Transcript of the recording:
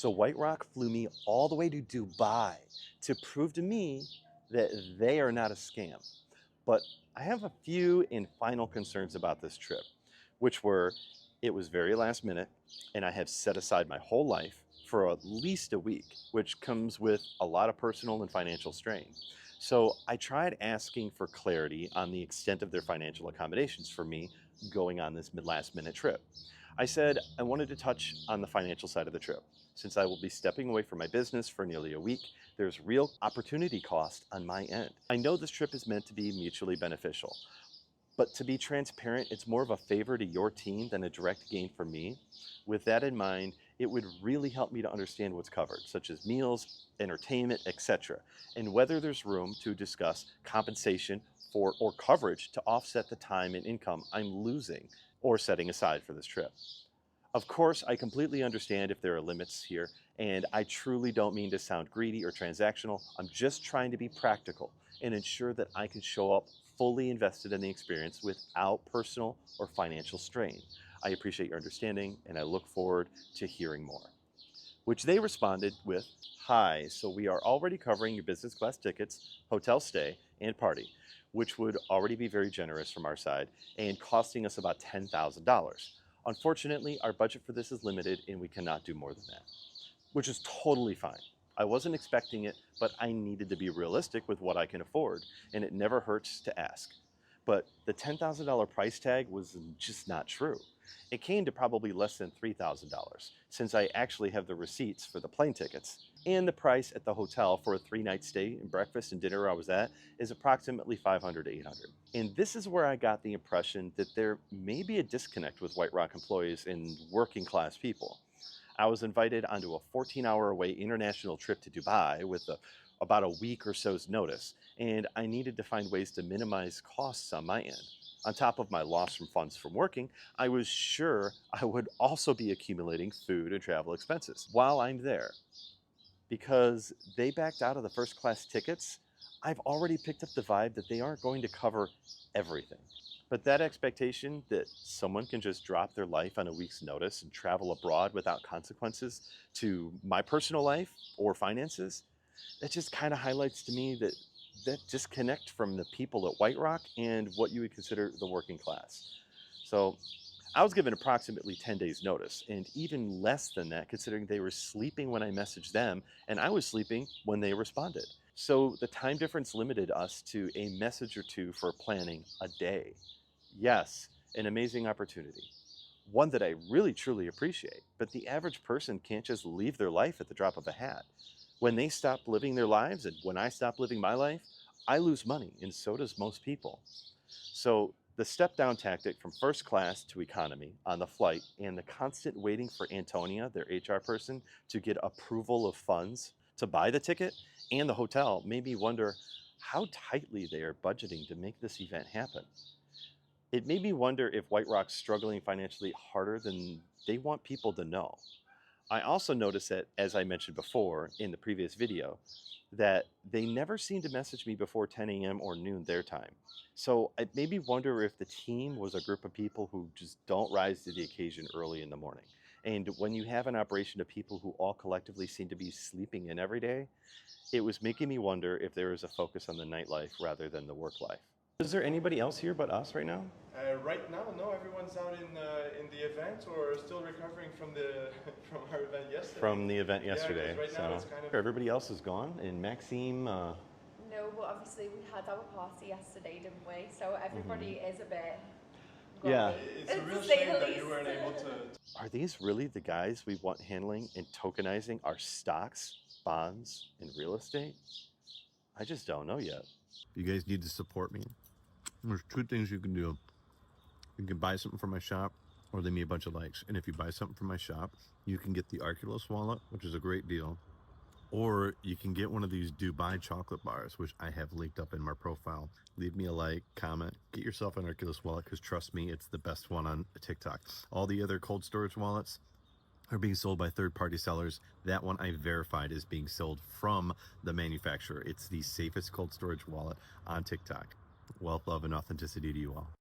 So WhiteRock flew me all the way to Dubai to prove to me that they are not a scam. But I have a few and final concerns about this trip, which were it was very last minute, and I have set aside my whole life for at least a week, which comes with a lot of personal and financial strain. So I tried asking for clarity on the extent of their financial accommodations for me going on this last minute trip. I said I wanted to touch on the financial side of the trip. Since I will be stepping away from my business for nearly a week, there's real opportunity cost on my end. I know this trip is meant to be mutually beneficial, but to be transparent, it's more of a favor to your team than a direct gain for me. With that in mind, it would really help me to understand what's covered, such as meals, entertainment, etc., and whether there's room to discuss compensation for or coverage to offset the time and income I'm losing or setting aside for this trip. Of course, I completely understand if there are limits here, and I truly don't mean to sound greedy or transactional. I'm just trying to be practical and ensure that I can show up fully invested in the experience without personal or financial strain. I appreciate your understanding, and I look forward to hearing more. Which they responded with, "Hi, so we are already covering your business class tickets, hotel stay, and party, which would already be very generous from our side and costing us about $10,000. Unfortunately, our budget for this is limited and we cannot do more than that," which is totally fine. I wasn't expecting it, but I needed to be realistic with what I can afford, and it never hurts to ask. But the $10,000 price tag was just not true. It came to probably less than $3,000, since I actually have the receipts for the plane tickets. And the price at the hotel for a 3-night stay and breakfast and dinner I was at is approximately $500 to $800. And this is where I got the impression that there may be a disconnect with WhiteRock employees and working class people. I was invited onto a 14-hour away international trip to Dubai with about a week or so's notice, and I needed to find ways to minimize costs on my end. On top of my loss from funds from working, I was sure I would also be accumulating food and travel expenses while I'm there. Because they backed out of the first class tickets, I've already picked up the vibe that they aren't going to cover everything. But that expectation that someone can just drop their life on a week's notice and travel abroad without consequences to my personal life or finances, that just kind of highlights to me that disconnect from the people at WhiteRock and what you would consider the working class. So I was given approximately 10 days notice, and even less than that considering they were sleeping when I messaged them and I was sleeping when they responded. So the time difference limited us to a message or two for planning a day. Yes, an amazing opportunity. One that I really truly appreciate, but the average person can't just leave their life at the drop of a hat. When they stop living their lives and when I stop living my life, I lose money, and so does most people. So the step down tactic from first class to economy on the flight and the constant waiting for Antonia, their HR person, to get approval of funds to buy the ticket and the hotel made me wonder how tightly they are budgeting to make this event happen. It made me wonder if WhiteRock's struggling financially harder than they want people to know. I also noticed that, as I mentioned before in the previous video, that they never seem to message me before 10 a.m. or noon their time. So it made me wonder if the team was a group of people who just don't rise to the occasion early in the morning. And when you have an operation of people who all collectively seem to be sleeping in every day, it was making me wonder if there is a focus on the nightlife rather than the work life. Is there anybody else here but us right now? Right now, no, everyone's out in the event or still recovering from the from our event yesterday. From the event Yeah, 'cause yesterday. right now So it's kind of everybody else is gone, and Maxime. No, but obviously we had our party yesterday, didn't we? So everybody is a bit Yeah. groggy, it's a real to say shame the that you weren't least. able to. Are these really the guys we want handling and tokenizing our stocks, bonds, and real estate? I just don't know yet. If you guys need to support me, there's two things you can do. You can buy something from my shop or leave me a bunch of likes. And if you buy something from my shop, you can get the Arculus wallet, which is a great deal. Or you can get one of these Dubai chocolate bars, which I have linked up in my profile. Leave me a like, comment, get yourself an Arculus wallet, because trust me, it's the best one on TikTok. All the other cold storage wallets are being sold by third-party sellers. That one I verified is being sold from the manufacturer. It's the safest cold storage wallet on TikTok. Wealth, love, and authenticity to you all.